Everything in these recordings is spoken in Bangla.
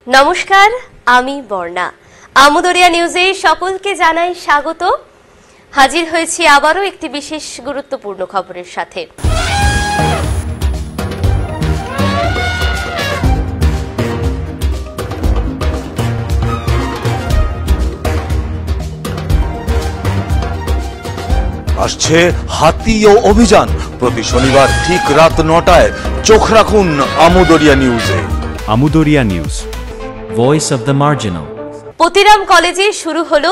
নমস্কার, আমি বর্ণা। আমুদরিয়া নিউজে সকলকে জানাই স্বাগত। হাজির হয়েছি আবারও একটি বিশেষ গুরুত্বপূর্ণ খবরের সাথে। আসছে হাতি ও অভিযান। প্রতি শনিবার ঠিক রাত 9টায় চোখ রাখুন আমুদরিয়া নিউজে। Amudariya news, voice of the marginal. Patiram কলেজে শুরু হলো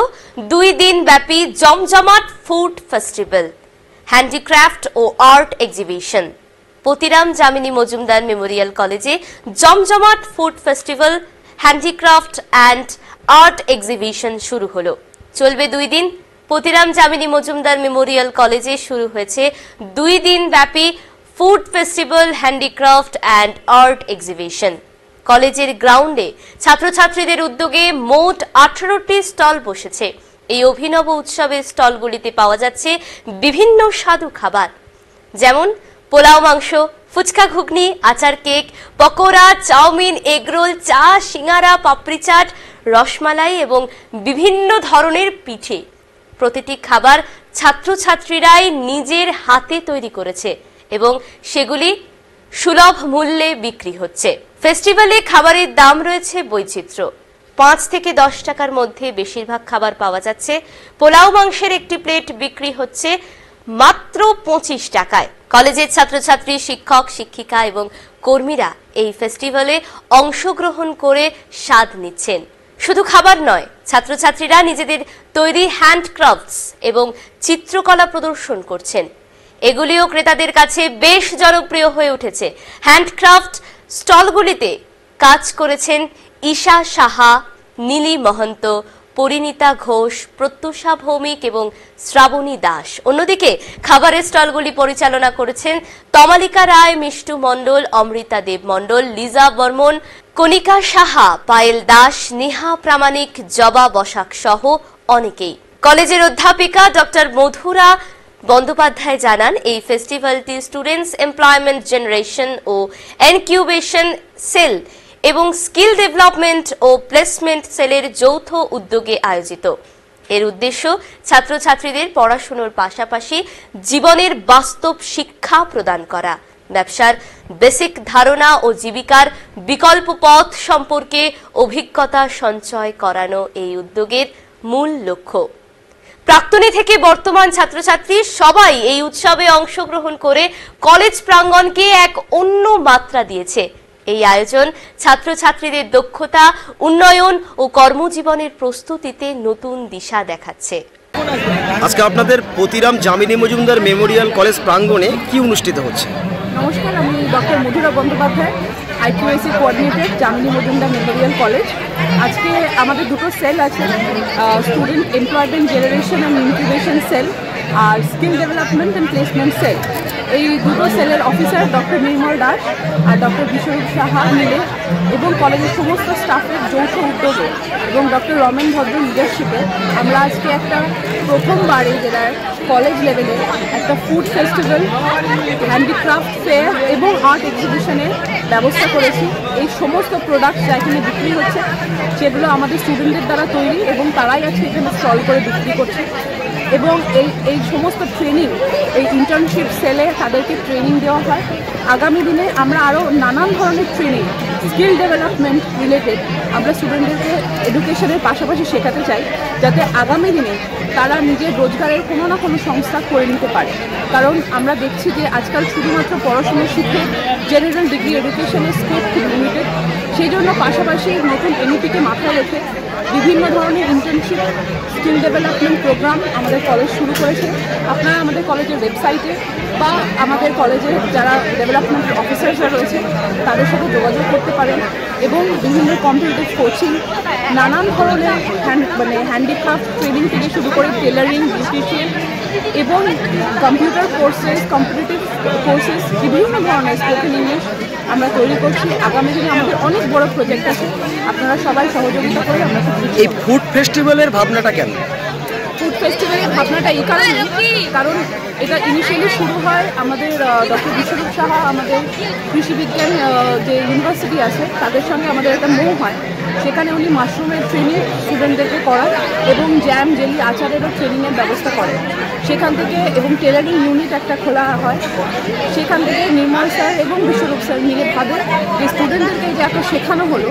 2 দিন ব্যাপী জমজমাট ফুড ফেস্টিভ্যাল, হ্যান্ডিক্রাফট ও art exhibition. Patiram Jamini Majumdar memorial কলেজে জমজমাট food festival, handicraft and art exhibition শুরু হলো। চলবে 2 দিন। পতিরাম যামিনী মজুমদার মেমোরিয়াল কলেজে শুরু হয়েছে 2 দিন ব্যাপী food festival, handicraft and art exhibition. কলেজের গ্রাউন্ডে ছাত্রছাত্রীদের উদ্যোগে মোট 18টি স্টল বসেছে। এই অভিনব উৎসবের স্টলগুলিতে পাওয়া যাচ্ছে বিভিন্ন স্বাদু খাবার, যেমন পোলাও মাংস, ফুচকা ঘুগনি, আচার কেক, পকোড়া, চাউমিন, এগরোল, চা, সিঙ্গারা, পাপড়ি চাট, রসমালাই এবং বিভিন্ন ধরনের পিঠে। প্রতিটি খাবার ছাত্রছাত্রীরাই নিজের হাতে তৈরি করেছে এবং সেগুলি সুলভ মূল্যে বিক্রি হচ্ছে। ফেস্টিভ্যালে খাবারের দাম রয়েছে বৈচিত্র্য। 5 থেকে 10 টাকার মধ্যে বেশিরভাগ খাবার পাওয়া যাচ্ছে। পোলাও মাংসের একটি প্লেট বিক্রি হচ্ছে মাত্র 25 টাকায়। কলেজের ছাত্রছাত্রী, শিক্ষক, শিক্ষিকা এবং কর্মীরা এই ফেস্টিভ্যালে অংশগ্রহণ করে স্বাদ নিচ্ছেন। শুধু খাবার নয়, ছাত্রছাত্রীরা নিজেদের তৈরি হ্যান্ডক্রাফটস এবং চিত্রকলা প্রদর্শন করছেন। এগুলিও ক্রেতাদের কাছে বেশ জনপ্রিয় হয়ে উঠেছে। হ্যান্ডক্রাফট স্টলগুলিতে কাজ করেছেন ঈশা সাহা, নীলি মহন্ত, পরিণীতা ঘোষ, প্রত্যুষা ভৌমিক এবং শ্রাবণী দাস। অন্যদিকে খাবারের স্টলগুলি পরিচালনা করেছেন তমালিকা রায়, মিষ্টু মণ্ডল, অমৃতা দেব মণ্ডল, লিজা বর্মন, কণিকা সাহা, পায়েল দাস, নেহা প্রামাণিক, জবা বসাক সহ অনেকেই। কলেজের অধ্যাপিকা ডক্টর মধুরা বন্দ্যোপাধ্যায় জানান, এই ফেস্টিভ্যালটি স্টুডেন্টস এমপ্লয়মেন্ট জেনারেশন ও ইনকিউবেশন সেল এবং স্কিল ডেভেলপমেন্ট ও প্লেসমেন্ট সেলের যৌথ উদ্যোগে আয়োজিত। এর উদ্দেশ্য ছাত্রছাত্রীদের পড়াশোনার পাশাপাশি জীবনের বাস্তব শিক্ষা প্রদান করা, ব্যবসার বেসিক ধারণা ও জীবিকার বিকল্প পথ সম্পর্কে অভিজ্ঞতা সঞ্চয় করানো এই উদ্যোগের মূল লক্ষ্য। প্রাক্তনী থেকে বর্তমান ছাত্রছাত্রী সবাই এই উৎসবে অংশগ্রহণ করে কলেজ প্রাঙ্গণকে এক অন্য মাত্রা দিয়েছে। এই আয়োজন ছাত্রছাত্রীদের দক্ষতা উন্নয়ন ও কর্মজীবনের প্রস্তুতিতে নতুন দিশা দেখাচ্ছে। আজকে আপনাদের পতিরাম যামিনী মজুমদার মেমোরিয়াল কলেজ প্রাঙ্গণে কি অনুষ্ঠিত হচ্ছে? নমস্কার, আমি doctor Madhura Bandyopadhyay, IQAC coordinator, Jamini Majumdar memorial college. আজকে আমাদের দুটো সেল আছে, student employment generation and incubation cell আর skill development and placement cell. এই দুটো সেলের অফিসার ডক্টর নির্মল দাস আর ডক্টর বিশ্বর সাহা মিলে এবং কলেজের সমস্ত স্টাফের যৌথ উদ্যোগে এবং ডক্টর রমেন ভদ্র লিডারশিপে আমরা আজকে একটা প্রথমবারে যেটা কলেজ লেভেলে একটা ফুড ফেস্টিভ্যাল, হ্যান্ডিক্রাফট ফেয়ার এবং আর্ট এক্সিবিশনের ব্যবস্থা করেছি। এই সমস্ত প্রোডাক্ট যা এখানে বিক্রি হচ্ছে সেগুলো আমাদের স্টুডেন্টদের দ্বারা তৈরি এবং তারাই আজকে এখানে স্টল করে বিক্রি করছে। এবং এই সমস্ত ট্রেনিং, এই ইন্টার্নশিপ সেলে তাদেরকে ট্রেনিং দেওয়া হয়। আগামী দিনে আমরা আরও নানান ধরনের ট্রেনিং, স্কিল ডেভেলপমেন্ট রিলেটেড আমরা স্টুডেন্টদেরকে এডুকেশনের পাশাপাশি শেখাতে চাই, যাতে আগামী দিনে তারা নিজের রোজগারের কোনো না কোনো সংস্থা করে নিতে পারে। কারণ আমরা দেখছি যে আজকাল শুধুমাত্র পড়াশোনা শিখে জেনারেল ডিগ্রি এডুকেশনের স্কোপ খুব লিমিটেড। সেই জন্য পাশাপাশি নতুন এনইপিকে মাথায় রেখে বিভিন্ন ধরনের ইন্টার্নশিপ, স্কিল ডেভেলপমেন্ট প্রোগ্রাম আমাদের কলেজ শুরু করেছে। আপনারা আমাদের কলেজের ওয়েবসাইটে বা আমাদের কলেজের যারা ডেভেলপমেন্ট অফিসাররা রয়েছে তাদের সাথে যোগাযোগ করতে পারেন এবং বিভিন্ন কম্পিটিটিভ কোচিং, নানান ধরনের হ্যান্ডিক্রাফট ট্রেনিং থেকে শুরু করে টেলারিং, বিউটিশিয়ান এবং কম্পিউটার কোর্সেস, কম্পিটিটিভ কোর্সেস, বিভিন্ন ধরনের স্পোকেন ইংলিশ আমরা তৈরি করছি। আগামী দিনে আমাদের অনেক বড় প্রজেক্ট আছে, আপনারা সবাই সহযোগিতা করে আমরা। এই ফুড ফেস্টিভ্যালের ভাবনাটা কেন? ফুড ফেস্টিভ্যালের ভাবনাটা এই কারণে, কারণ এটা ইনিশিয়ালি শুরু হয় আমাদের ডক্টর বিশ্বরূপ সাহা, আমাদের কৃষি বিজ্ঞান যে ইউনিভার্সিটি আছে তাদের সঙ্গে আমাদের একটা মৌ হয়। সেখানে উনি মাশরুমের ট্রেনিং স্টুডেন্টদেরকে করান এবং জ্যাম, জেলি, আচারেরও ট্রেনিংয়ের ব্যবস্থা করেন। সেখান থেকে এবং টেলারিং ইউনিট একটা খোলা হয়। সেখান থেকে নির্মল স্যার এবং বিশ্বরূপ স্যার মিলে ভাবে যে স্টুডেন্টদেরকে যে এত শেখানো হলো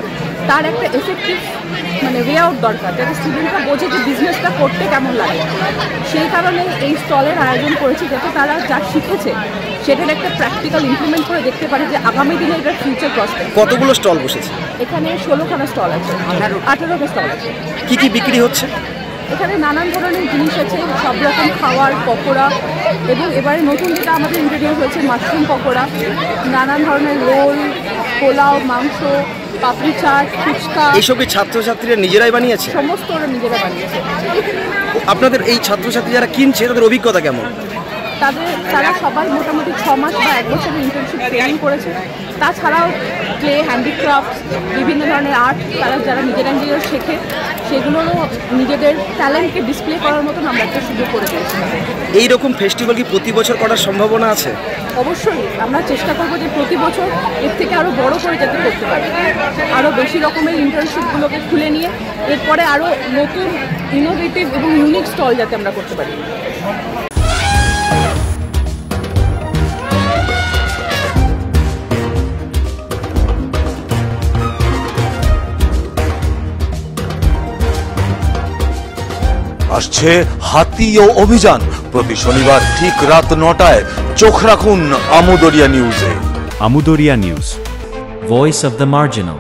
তার একটা এফেক্টিভ ওয়ে আউট দরকার, যাতে স্টুডেন্টরা বোঝে যে বিজনেসটা করতে কেমন লাগে। সেই কারণে এই স্টলের আয়োজন করেছি, যাতে তারা যা শিখেছে সেটার একটা প্র্যাকটিক্যাল ইমপ্লিমেন্ট করে দেখতে পারে যে আগামী দিনে এটার ফিউচার প্রসপেক্ট। কতগুলো স্টল বসেছে? এখানে 16খানা স্টল আছে, 18টা স্টল আছে। কি কি বিক্রি হচ্ছে? এখানে নানান ধরনের জিনিস আছে, সব রকম খাওয়ার, পকোড়া, এবং এবারে নতুন যেটা আমাদের ইন্ট্রোডিউস হয়েছে মাশরুম পকোড়া, নানান ধরনের রোল, পোলাও, মাংস, পাপড়ি চাট, ফুচকা। এইসব কি ছাত্রছাত্রীরা নিজেরাই বানিয়েছে? সমস্ত ওরা নিজেরা বানিয়েছে। আপনাদের এই ছাত্রছাত্রী যারা কিনছে তাদের অভিজ্ঞতা কেমন? তারা সবাই মোটামুটি 6 মাস বা 1 বছরের ইন্টার্নশিপ ট্রেনিং করেছে। তাছাড়াও ক্লে, হ্যান্ডিক্রাফট, বিভিন্ন ধরনের আর্ট তারা যারা নিজেরা শেখে, সেগুলোরও নিজেদের ট্যালেন্টকে ডিসপ্লে করার মতন আমরা একটা সুযোগ করে দিয়েছি। এইরকম ফেস্টিভ্যাল কি প্রতি বছর করার সম্ভাবনা আছে? অবশ্যই আমরা চেষ্টা করবো যে প্রতি বছর এর থেকে আরও বড় করে যাতে করতে পারি, আরও বেশি রকমের ইন্টার্নশিপগুলোকে খুলে নিয়ে এরপরে আরও নতুন ইনোভেটিভ এবং ইউনিক স্টল যাতে আমরা করতে পারি। আসছে হাতিও অভিযান, প্রতি শনিবার ঠিক রাত 9টায়। চোখ রাখুন আমুদরিয়া নিউজে। Amudoria News. Voice of the Marginal.